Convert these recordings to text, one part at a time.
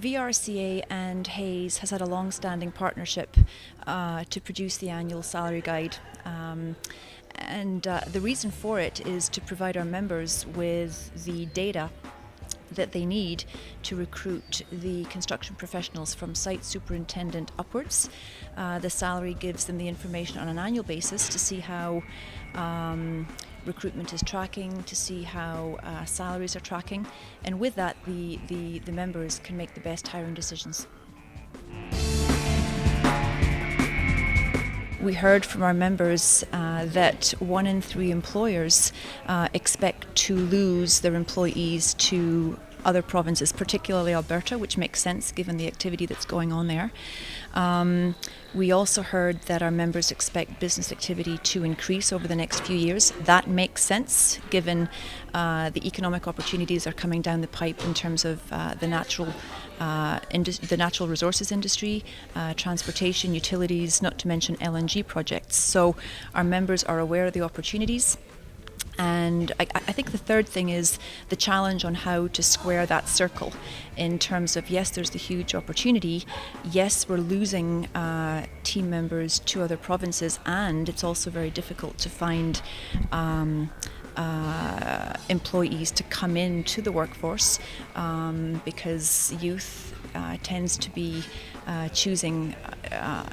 VRCA and Hayes has had a long-standing partnership to produce the annual salary guide. And the reason for it is to provide our members with the data that they need to recruit the construction professionals from site superintendent upwards. The salary gives them the information on an annual basis to see how recruitment is tracking, to see how salaries are tracking, and with that the members can make the best hiring decisions. We heard from our members that 1 in 3 employers expect to lose their employees to other provinces, particularly Alberta, which makes sense given the activity that's going on there. We also heard that our members expect business activity to increase over the next few years. That makes sense given the economic opportunities are coming down the pipe in terms of the natural resources industry, transportation, utilities, not to mention LNG projects. So our members are aware of the opportunities. And I think the third thing is the challenge on how to square that circle in terms of, yes, there's the huge opportunity, yes, we're losing team members to other provinces, and it's also very difficult to find employees to come into the workforce because youth tends to be choosing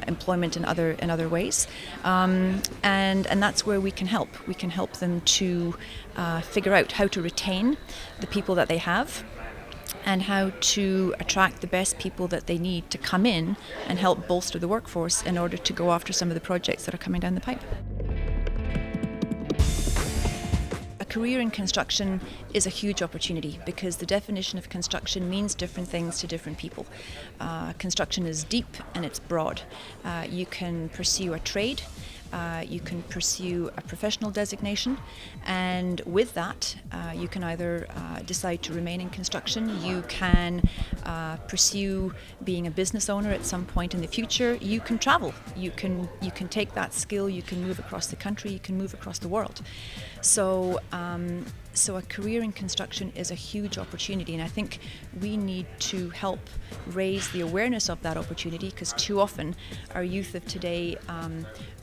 employment in other ways, and that's where we can help. We can help them to figure out how to retain the people that they have, and how to attract the best people that they need to come in and help bolster the workforce in order to go after some of the projects that are coming down the pipe. A career in construction is a huge opportunity because the definition of construction means different things to different people. Construction is deep and it's broad. You can pursue a trade, you can pursue a professional designation, and with that you can either decide to remain in construction, you can pursue being a business owner at some point in the future, you can travel, you can take that skill, you can move across the country, you can move across the world. So a career in construction is a huge opportunity, and I think we need to help raise the awareness of that opportunity, because too often our youth of today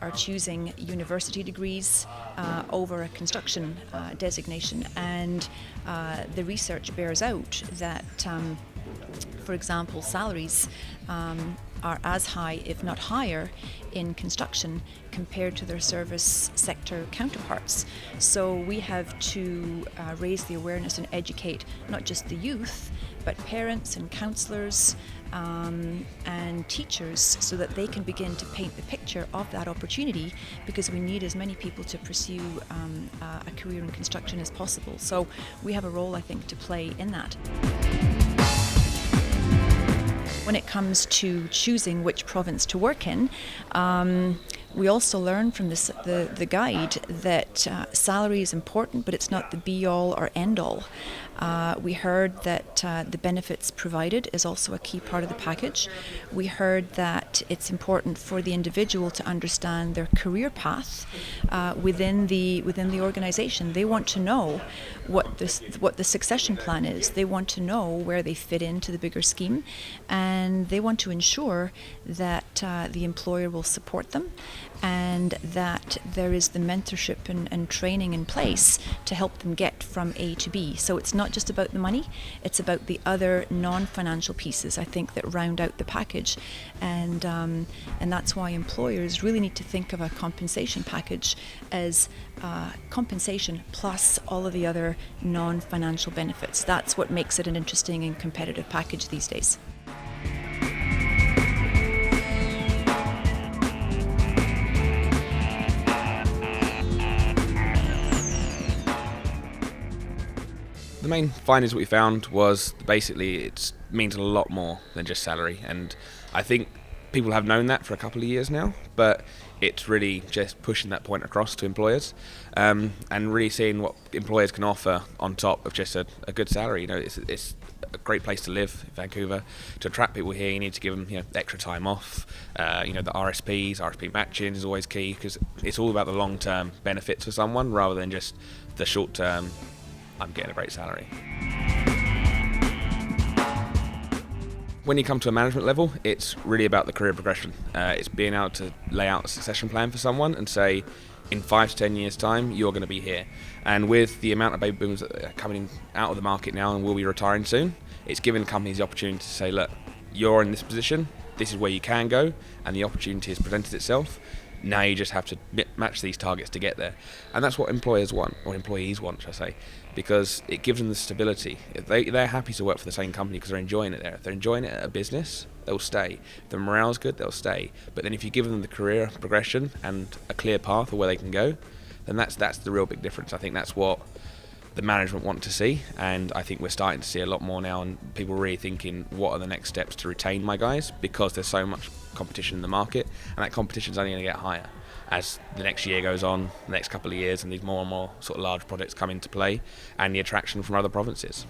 are choosing university degrees over a construction designation, and the research bears out that for example, salaries are as high, if not higher, in construction compared to their service sector counterparts. So we have to raise the awareness and educate not just the youth, but parents and counsellors and teachers, so that they can begin to paint the picture of that opportunity, because we need as many people to pursue a career in construction as possible. So we have a role, I think, to play in that. When it comes to choosing which province to work in, we also learn from the guide that salary is important, but it's not the be-all or end-all. We heard that the benefits provided is also a key part of the package. We heard that it's important for the individual to understand their career path within the organization. They want to know what the succession plan is. They want to know where they fit into the bigger scheme, and they want to ensure that the employer will support them, and that there is the mentorship and training in place to help them get from A to B. So it's not just about the money, it's about the other non-financial pieces, I think, that round out the package. And that's why employers really need to think of a compensation package as compensation plus all of the other non-financial benefits. That's what makes it an interesting and competitive package these days. The main findings we found was basically it means a lot more than just salary, and I think people have known that for a couple of years now, but it's really just pushing that point across to employers, and really seeing what employers can offer on top of just a good salary. You know, it's a great place to live in Vancouver. To attract people here, you need to give them extra time off. The RSP matching is always key, because it's all about the long-term benefits for someone rather than just the short-term, I'm getting a great salary. when you come to a management level, it's really about the career progression. It's being able to lay out a succession plan for someone and say, in 5 to 10 years' time, you're going to be here. And with the amount of baby boomers that are coming out of the market now and will be retiring soon, it's giving companies the opportunity to say, look, you're in this position, this is where you can go, and the opportunity has presented itself. Now you just have to match these targets to get there. And that's what employers want, or employees want, should I say, because it gives them the stability. If they're happy to work for the same company because they're enjoying it there. If they're enjoying it at a business, they'll stay. If the morale's good, they'll stay. But then if you give them the career progression and a clear path of where they can go, then that's the real big difference. I think that's what the management want to see, and I think we're starting to see a lot more now, and people really thinking, what are the next steps to retain my guys, because there's so much competition in the market, and that competition's only going to get higher as the next year goes on, the next couple of years, and these more and more sort of large projects come into play, and the attraction from other provinces.